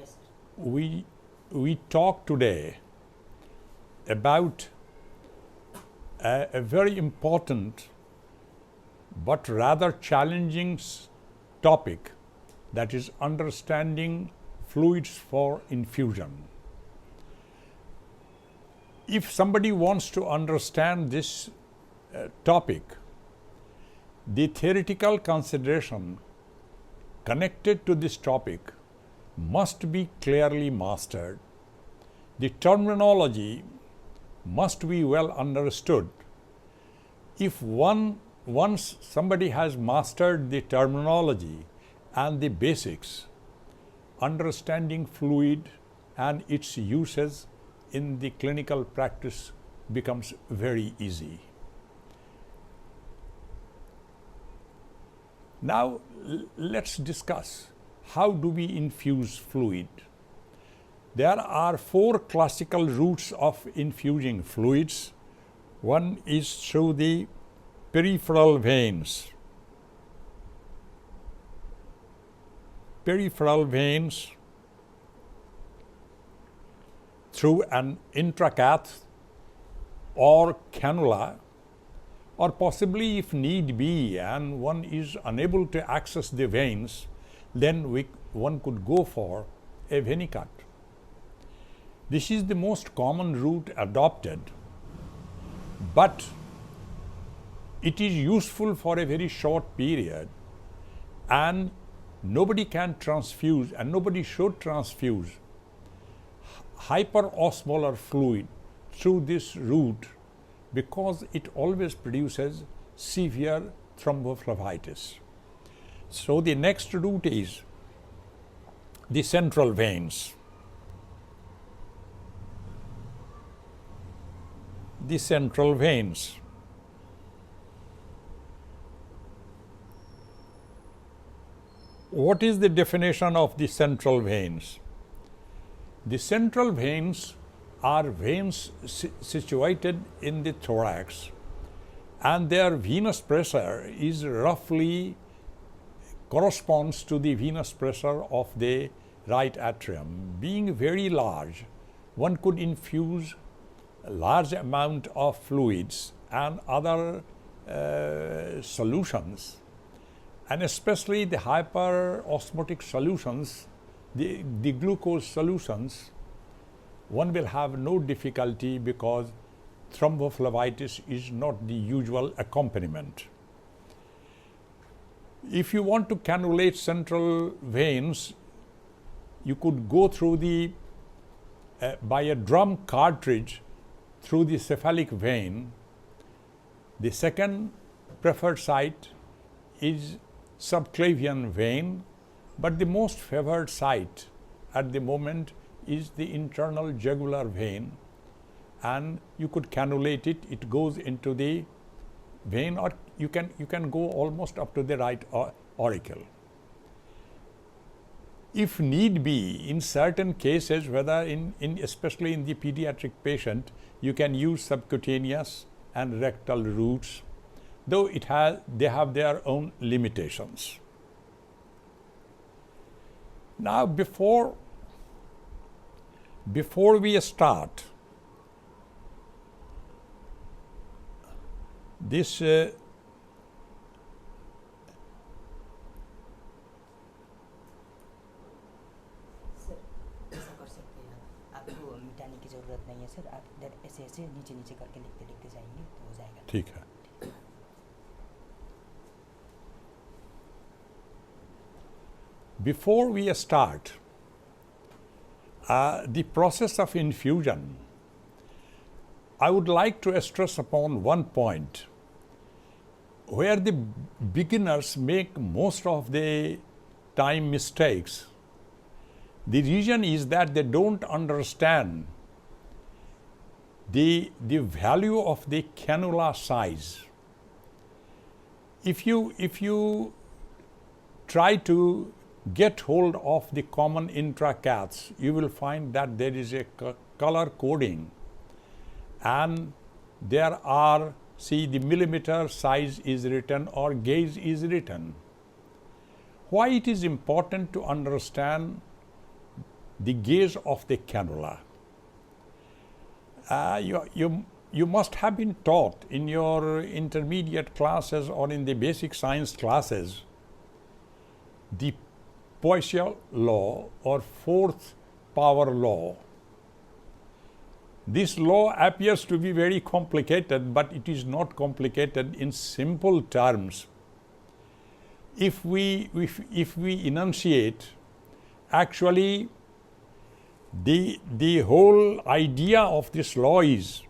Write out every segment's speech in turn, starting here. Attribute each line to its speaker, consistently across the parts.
Speaker 1: Yes.
Speaker 2: We talk today about a very important but rather challenging topic, that is understanding fluids for infusion. If somebody wants to understand this topic, the theoretical consideration connected to this topic must be clearly mastered. The terminology must be well understood. If once somebody has mastered the terminology and the basics, understanding fluid and its uses in the clinical practice becomes very easy. Now, let's discuss how do we infuse fluid. There are 4 classical routes of infusing fluids. One is through the peripheral veins. Peripheral veins through an intracath or cannula, or possibly if need be and one is unable to access the veins, then one could go for a venicut. This is the most common route adopted, but it is useful for a very short period, and nobody can transfuse and nobody should transfuse hyperosmolar fluid through this route because it always produces severe thrombophlebitis. So the next route is the central veins. The central veins. What is the definition of the central veins? The central veins are veins situated in the thorax, and their venous pressure is roughly corresponds to the venous pressure of the right atrium. Being very large, one could infuse a large amount of fluids and other solutions, and especially the hyperosmotic solutions, the glucose solutions, one will have no difficulty because thrombophlebitis is not the usual accompaniment. If you want to cannulate central veins, you could go through the by a drum cartridge through the cephalic vein. The second preferred site is subclavian vein, but the most favored site at the moment is the internal jugular vein, and you could cannulate it. It goes into the vein, or you can go almost up to the right auricle. If need be, in certain cases, whether especially in the pediatric patient, you can use subcutaneous and rectal routes, though they have their own limitations. Now, before we start this ठीक है. Before we start the process of infusion, I would like to stress upon one point where the beginners make most of the time mistakes. The reason is that they don't understand the value of the cannula size. If you try to get hold of the common intracaths, you will find that there is a color coding, and there are, see, the millimeter size is written or gauge is written. Why it is important to understand the gauge of the cannula. You must have been taught in your intermediate classes or in the basic science classes the Poiseuille law or fourth power law. This law appears to be very complicated, but it is not complicated in simple terms. If we enunciate, actually the whole idea of this law is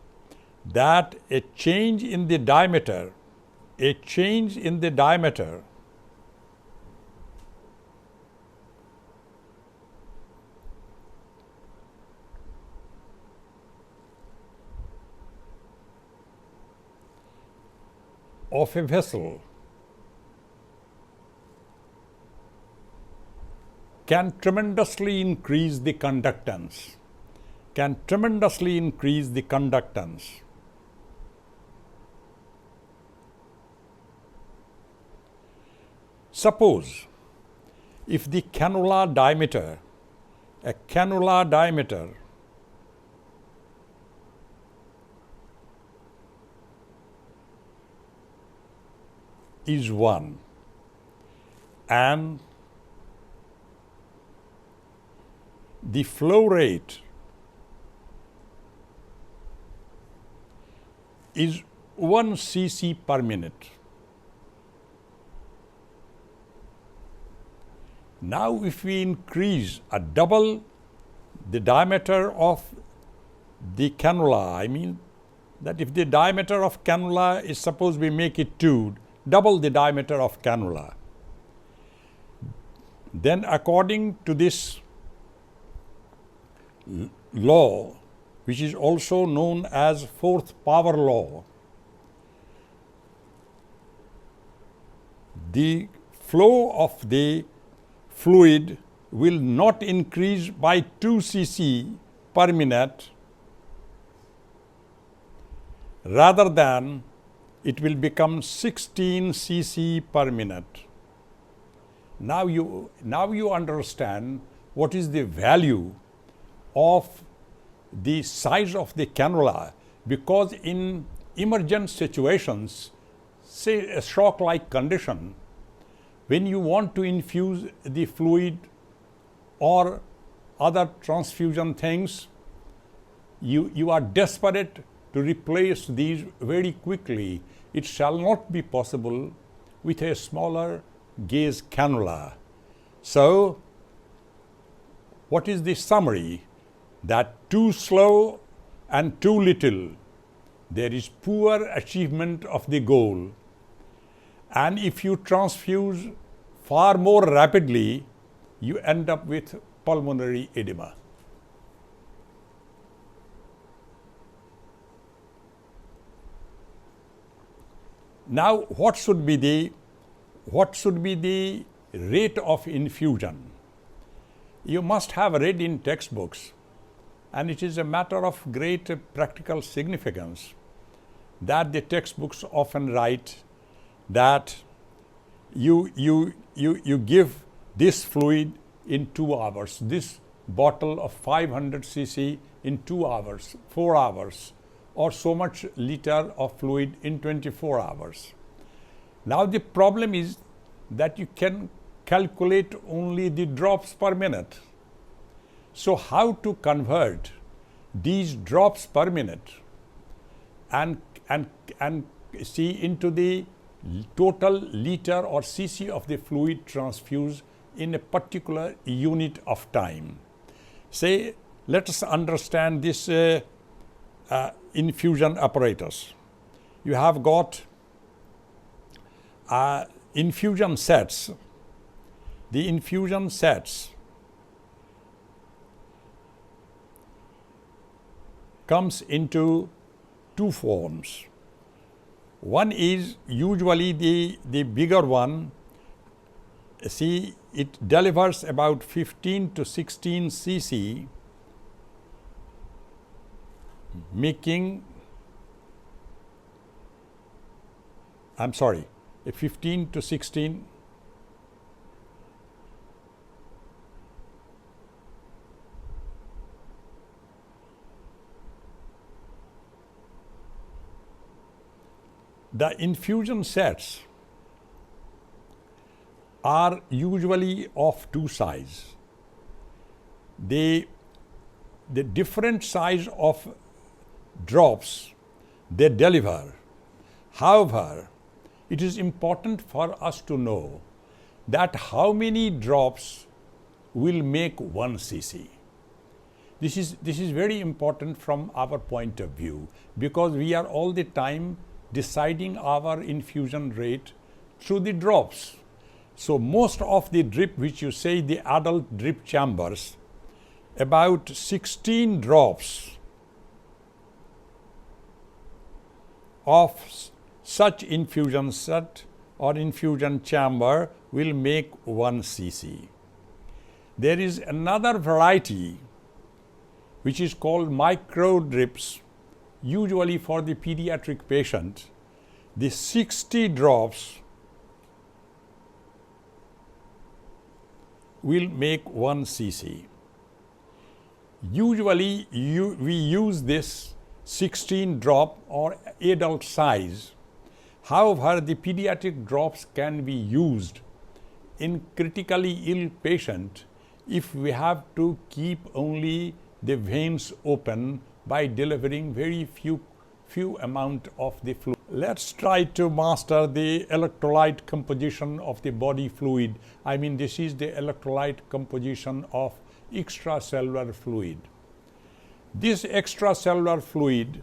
Speaker 2: that a change in the diameter of a vessel can tremendously increase the conductance. Suppose if the cannula diameter is 1 and the flow rate is 1 cc per minute. Now, if we increase double the diameter of the cannula, I mean that if the diameter of cannula is, suppose we make it 2, double the diameter of cannula, then according to this law, which is also known as fourth power law, the flow of the fluid will not increase by 2 cc per minute, rather than it will become 16 cc per minute. Now you understand what is the value of the size of the cannula, because in emergent situations, say a shock-like condition, when you want to infuse the fluid or other transfusion things, you are desperate to replace these very quickly. It shall not be possible with a smaller gauge cannula. So, what is the summary? That too slow and too little, there is poor achievement of the goal. And if you transfuse far more rapidly, you end up with pulmonary edema. Now, what should be the rate of infusion? You must have read in textbooks, and it is a matter of great practical significance that the textbooks often write that you give this fluid in 2 hours, this bottle of 500 cc in 2 hours, 4 hours, or so much liter of fluid in 24 hours. Now the problem is that you can calculate only the drops per minute. So how to convert these drops per minute and see into the total liter or cc of the fluid transfused in a particular unit of time? Say, let us understand this infusion apparatus. You have got infusion sets. The infusion sets comes into 2 forms. One is usually the bigger one. See, it delivers about 15 to 16 cc, making, I'm sorry, a 15 to 16, The infusion sets are usually of two sizes. The different size of drops they deliver. However, it is important for us to know that how many drops will make 1 cc. This is very important from our point of view, because we are all the time deciding our infusion rate through the drops. So most of the drip, which you say the adult drip chambers, about 16 drops of such infusion set or infusion chamber will make 1 cc. There is another variety which is called micro drips, usually for the pediatric patient. The 60 drops will make 1 cc. Usually we use this 16 drop or adult size. However, the pediatric drops can be used in critically ill patient if we have to keep only the veins open by delivering very few amount of the fluid. Let's try to master the electrolyte composition of the body fluid. I mean, this is the electrolyte composition of extracellular fluid. This extracellular fluid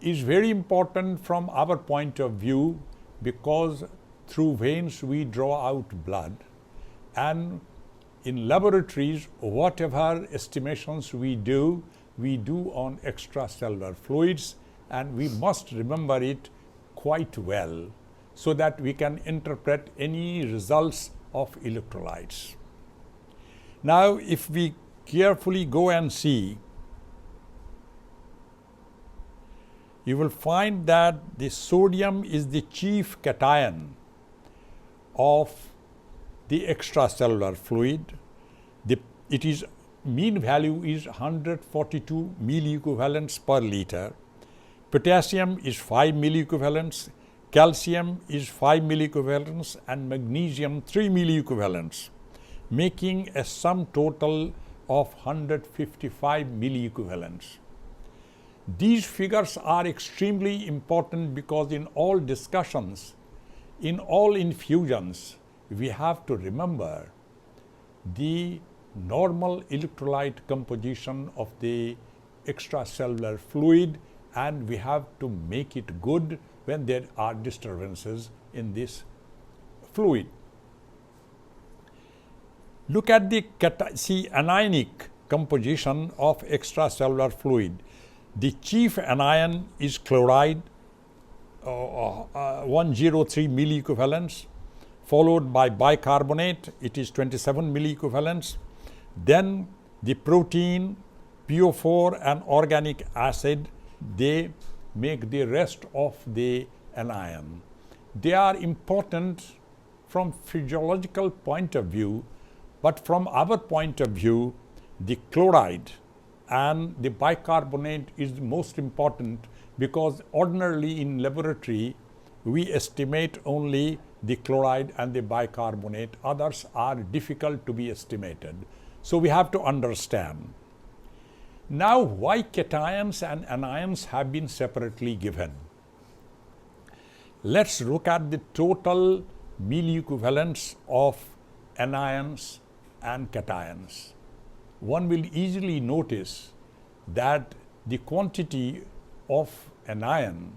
Speaker 2: is very important from our point of view, because through veins we draw out blood, and in laboratories whatever estimations we do on extracellular fluids, and we must remember it quite well so that we can interpret any results of electrolytes. Now, if we carefully go and see, you will find that the sodium is the chief cation of the extracellular fluid. Its mean value is 142 milliequivalents per liter. Potassium is 5 milliequivalents, calcium is 5 milliequivalents, and magnesium 3 milliequivalents, making a sum total of 155 milliequivalents. These figures are extremely important because in all discussions, in all infusions, we have to remember the normal electrolyte composition of the extracellular fluid, and we have to make it good when there are disturbances in this fluid. Look at the anionic composition of extracellular fluid. The chief anion is chloride, 103 milliequivalents, followed by bicarbonate, it is 27 milliequivalents. Then the protein, PO4 and organic acid, they make the rest of the anion. They are important from physiological point of view, but from our point of view, the chloride and the bicarbonate is most important, because ordinarily in laboratory we estimate only the chloride and the bicarbonate. Others are difficult to be estimated. So we have to understand. Now, why cations and anions have been separately given? Let's look at the total milliequivalents of anions and cations. One will easily notice that the quantity of anion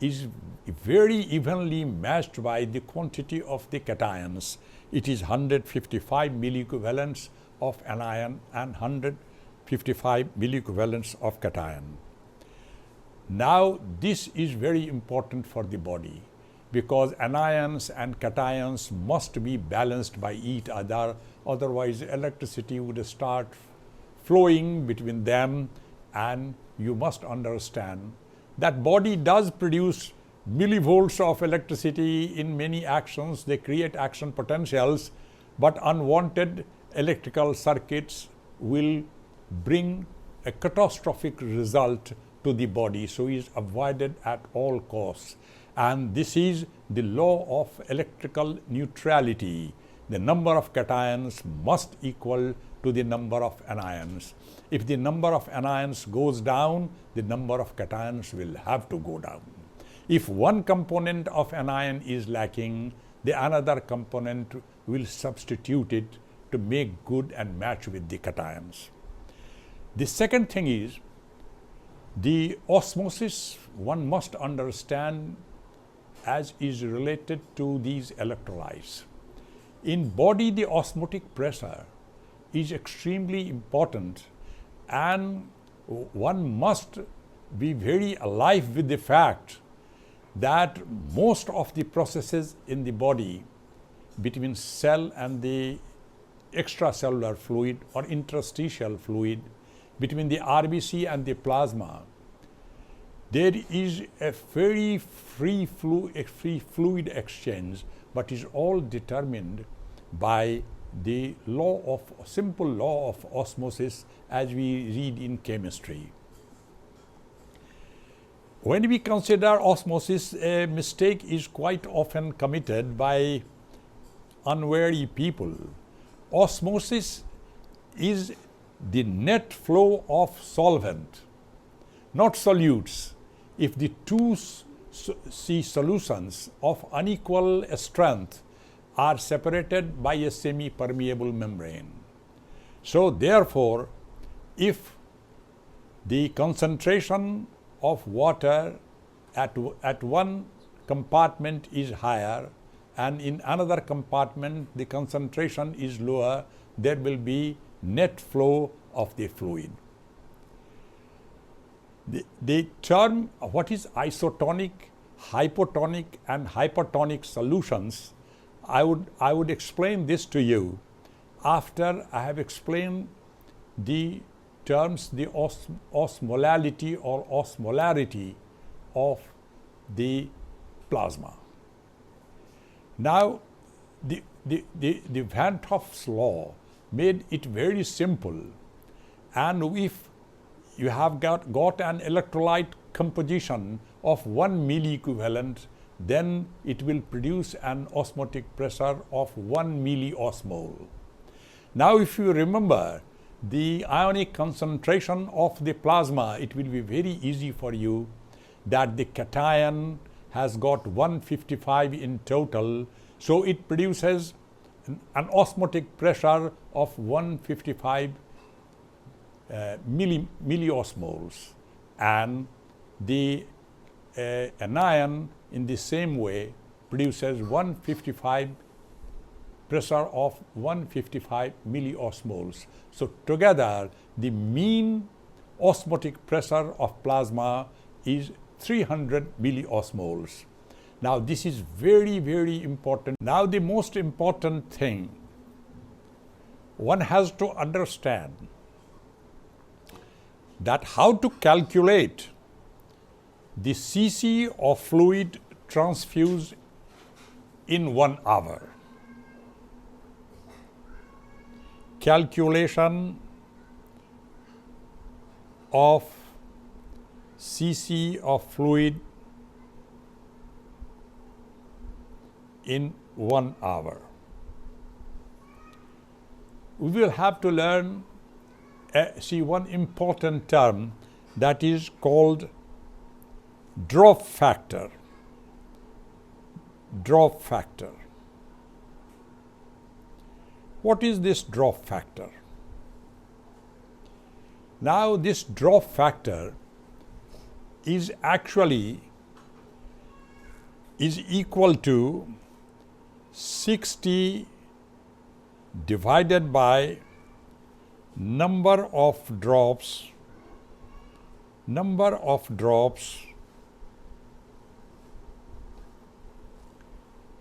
Speaker 2: is very evenly matched by the quantity of the cations. It is 155 milliequivalents of anion and 155 milliequivalents of cation. Now, this is very important for the body, because anions and cations must be balanced by each other, otherwise electricity would start flowing between them, and you must understand that body does produce millivolts of electricity in many actions. They create action potentials, but unwanted electrical circuits will bring a catastrophic result to the body, so is avoided at all costs. And this is the law of electrical neutrality. The number of cations must equal to the number of anions. If the number of anions goes down, the number of cations will have to go down. If one component of anion is lacking, the another component will substitute it to make good and match with the cations. The second thing is the osmosis one must understand as is related to these electrolytes. In body, the osmotic pressure is extremely important, and one must be very alive with the fact that most of the processes in the body between cell and the extracellular fluid or interstitial fluid, between the RBC and the plasma, there is a very free fluid exchange, but is all determined by the simple law of osmosis as we read in chemistry. When we consider osmosis, a mistake is quite often committed by unwary people. Osmosis is the net flow of solvent, not solutes. If the two solutions of unequal strength are separated by a semi-permeable membrane. So therefore, if the concentration of water at one compartment is higher and in another compartment the concentration is lower, there will be net flow of the fluid. The term what is isotonic, hypotonic and hypertonic solutions, I would explain this to you after I have explained the terms, the osmolality or osmolarity of the plasma. Now, the Van 't Hoff's law made it very simple, and if you have got an electrolyte composition of 1 milliequivalent, then it will produce an osmotic pressure of 1 milliosmol. Now, if you remember the ionic concentration of the plasma, it will be very easy for you that the cation has got 155 in total, so it produces an osmotic pressure of 155 milliosmoles, and the anion in the same way produces 155 pressure of 155 milliosmoles. So together the mean osmotic pressure of plasma is 300 milliosmoles. Now this is very, very important. Now the most important thing one has to understand that how to calculate the cc of fluid transfused in 1 hour. Calculation of cc of fluid in 1 hour. We will have to learn one important term that is called drop factor. Drop factor. What is this drop factor? Now this drop factor is actually equal to 60 divided by number of drops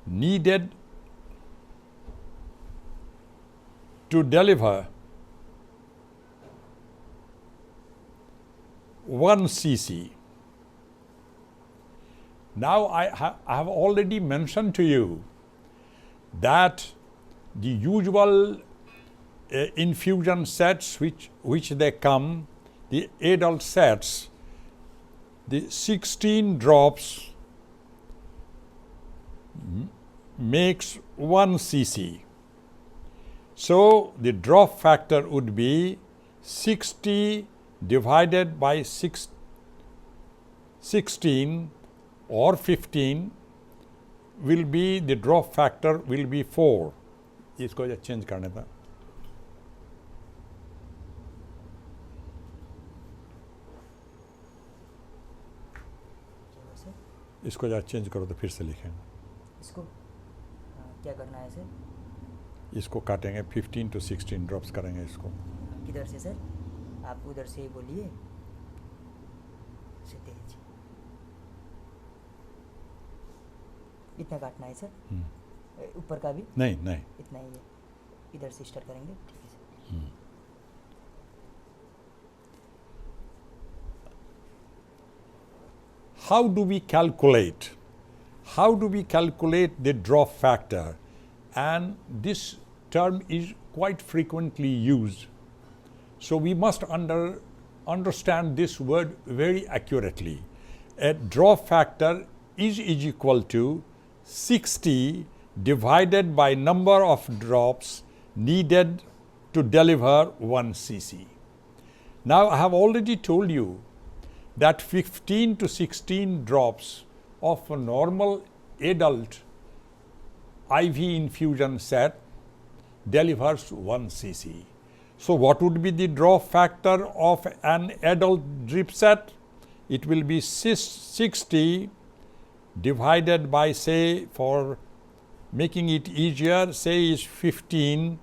Speaker 2: needed to deliver 1 cc. Now I have already mentioned to you that the usual infusion sets which they come, the adult sets, the 16 drops makes 1 cc. So the drop factor would be 60 divided by 16 or 15 will be, the drop factor will be 4. इसको change करने था. इसको जरा change करो तो फिर से लिखें.
Speaker 1: इसको क्या करना है सर?
Speaker 2: इसको काटेंगे, 15 to 16 ड्रॉप्स करेंगे इसको.
Speaker 1: किधर से सर? आप उधर से बोलिए. इतना काटना है सर? ऊपर का भी?
Speaker 2: नहीं.
Speaker 1: इतना ही है. इधर से स्टार्ट करेंगे. ठीक है sir.
Speaker 2: How do we calculate? How do we calculate the drop factor? And this term is quite frequently used. So we must understand this word very accurately. A drop factor is equal to 60 divided by number of drops needed to deliver 1 cc. Now I have already told you that 15 to 16 drops of a normal adult IV infusion set delivers 1 cc. So what would be the drop factor of an adult drip set? It will be 60 divided by, say, for making it easier, say is 15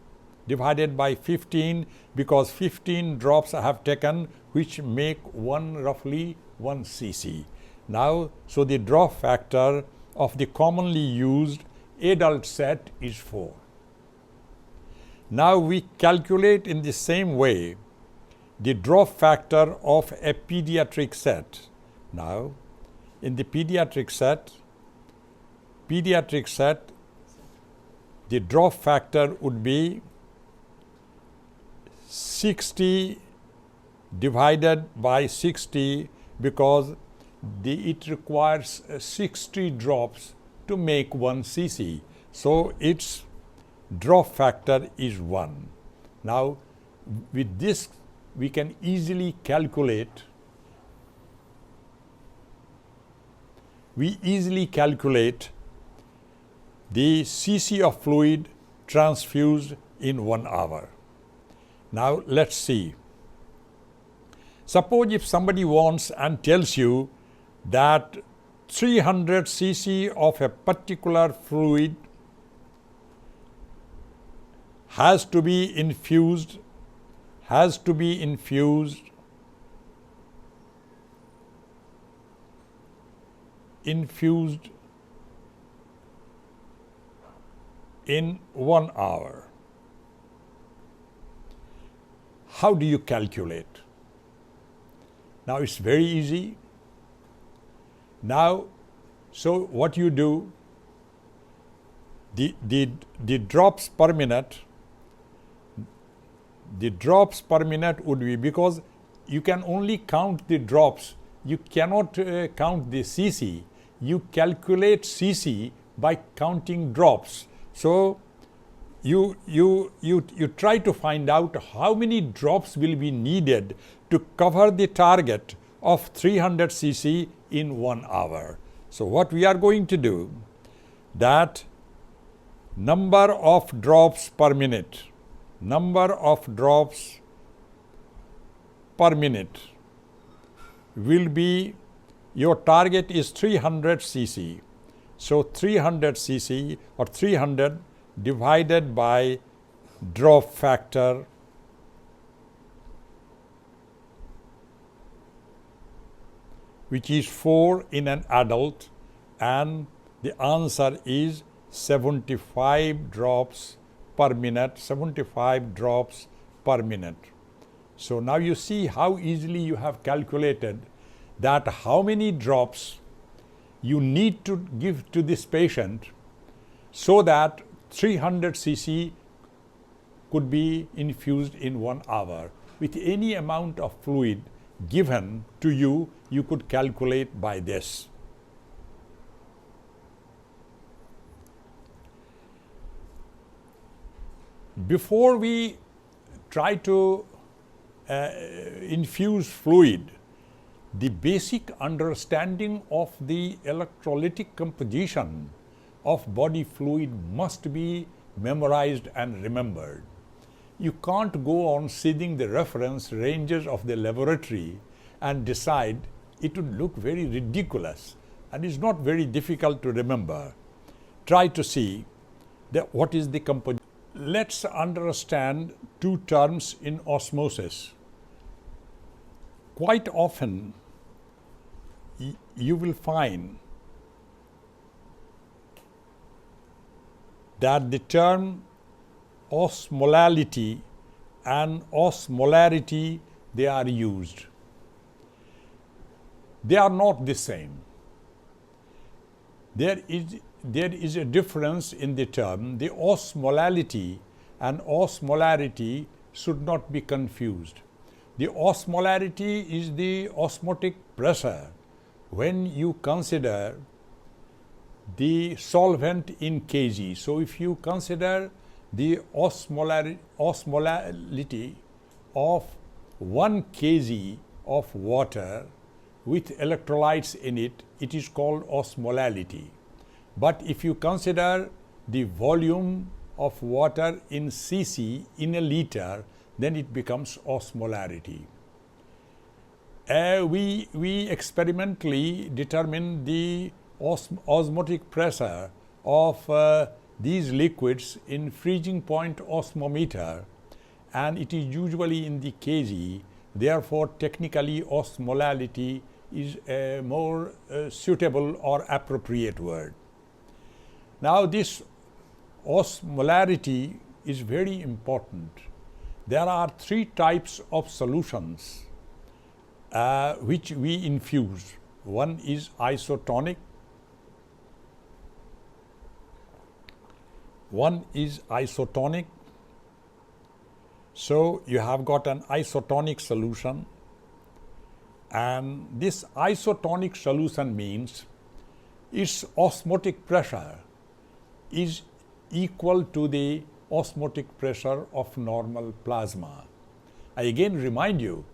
Speaker 2: divided by 15, because 15 drops I have taken which make roughly 1 cc. Now, so the drop factor of the commonly used adult set is 4. Now we calculate in the same way the drop factor of a pediatric set. Now, in the pediatric set, the drop factor would be 60 divided by 60, because it requires 60 drops to make 1 cc. So its drop factor is 1. Now with this we can easily calculate the cc of fluid transfused in 1 hour. Now let's see. Suppose if somebody wants and tells you that 300 cc of a particular fluid has to be infused in 1 hour. How do you calculate? Now it's very easy. Now, so what you do, the drops per minute would be, because you can only count the drops, you cannot count the cc. You calculate cc by counting drops. So you try to find out how many drops will be needed to cover the target of 300 cc in 1 hour. So what we are going to do, that number of drops per minute will be, your target is 300 cc. So 300 cc or 300 divided by drop factor, which is 4 in an adult, and the answer is 75 drops per minute. So now you see how easily you have calculated that how many drops you need to give to this patient so that 300 cc could be infused in 1 hour. With any amount of fluid, given to you, you could calculate by this. Before we try to infuse fluid, the basic understanding of the electrolytic composition of body fluid must be memorized and remembered. You can't go on seeing the reference ranges of the laboratory and decide. It would look very ridiculous and is not very difficult to remember. Try to see what is the composition. Let's understand two terms in osmosis. Quite often, you will find that the term osmolality and osmolarity, they are used. They are not the same. There is a difference in the term. The osmolality and osmolarity should not be confused. The osmolarity is the osmotic pressure when you consider the solvent in kg. So, if you consider the osmolality of 1 kg of water with electrolytes in it, it is called osmolality. But if you consider the volume of water in cc in a liter, then it becomes osmolarity. We experimentally determine the osmotic pressure of these liquids in freezing point osmometer, and it is usually in the kg. Therefore, technically osmolality is a more suitable or appropriate word. Now, this osmolarity is very important. There are 3 types of solutions which we infuse. One is isotonic, so you have got an isotonic solution, and this isotonic solution means its osmotic pressure is equal to the osmotic pressure of normal plasma. I again remind you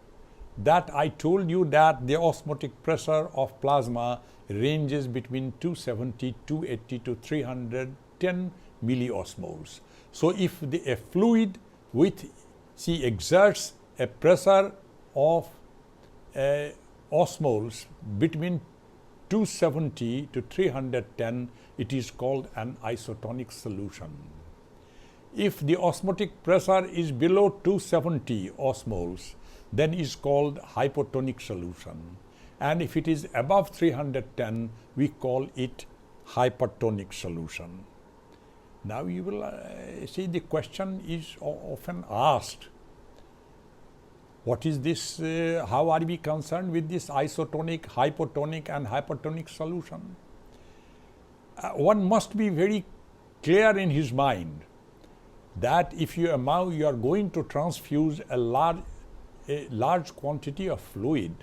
Speaker 2: that I told you that the osmotic pressure of plasma ranges between 270, 280 to 310 milliosmoles. So, if a fluid exerts a pressure of osmoles between 270 to 310, it is called an isotonic solution. If the osmotic pressure is below 270 osmoles, then it is called hypotonic solution. And if it is above 310, we call it hypertonic solution. Now, you will see the question is often asked, what is this, how are we concerned with this isotonic, hypotonic and hypertonic solution? One must be very clear in his mind that if you are going to transfuse a large quantity of fluid,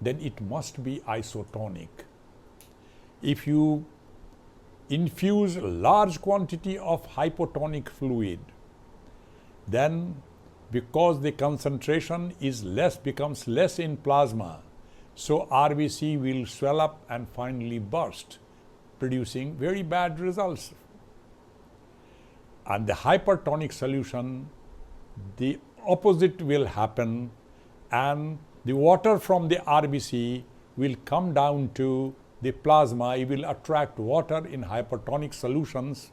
Speaker 2: then it must be isotonic. If you infuse a large quantity of hypotonic fluid, then because the concentration is becomes less in plasma, so RBC will swell up and finally burst, producing very bad results. And the hypertonic solution, the opposite will happen, and the water from the RBC will come down to the plasma. It will attract water in hypertonic solutions,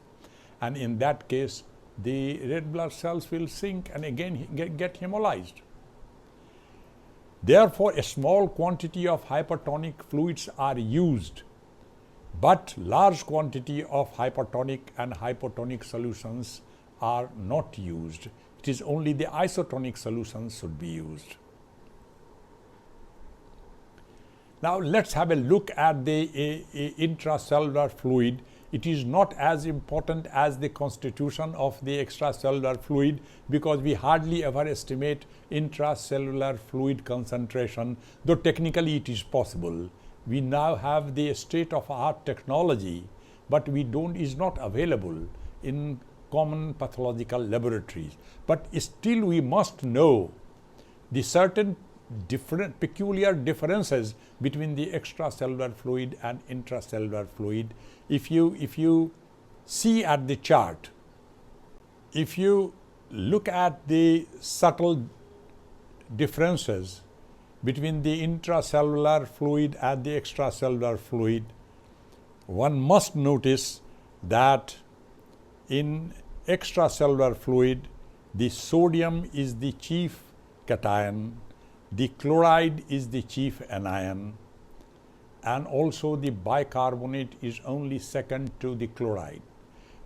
Speaker 2: and in that case the red blood cells will sink and again get hemolyzed. Therefore, a small quantity of hypertonic fluids are used, but large quantity of hypertonic and hypotonic solutions are not used. It is only the isotonic solutions should be used. Now, let's have a look at the intracellular fluid it is not as important as the constitution of the extracellular fluid, because we hardly ever estimate intracellular fluid concentration, though technically it is possible. We now have the state-of-art technology, but is not available in common pathological laboratories. But still we must know the certain peculiar differences between the extracellular fluid and intracellular fluid. If you see at the chart, if you look at the subtle differences between the intracellular fluid and the extracellular fluid, one must notice that in extracellular fluid, the sodium is the chief cation, the chloride is the chief anion, and also the bicarbonate is only second to the chloride.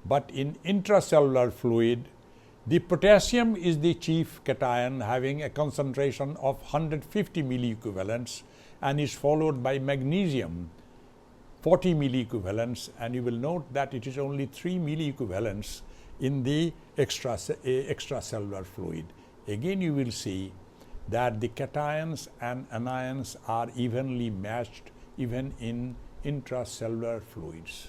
Speaker 2: But in intracellular fluid, the potassium is the chief cation, having a concentration of 150 milliequivalents, and is followed by magnesium 40 milliequivalents, and you will note that it is only 3 milliequivalents in the extracellular fluid. Again, you will see that the cations and anions are evenly matched even in intracellular fluids.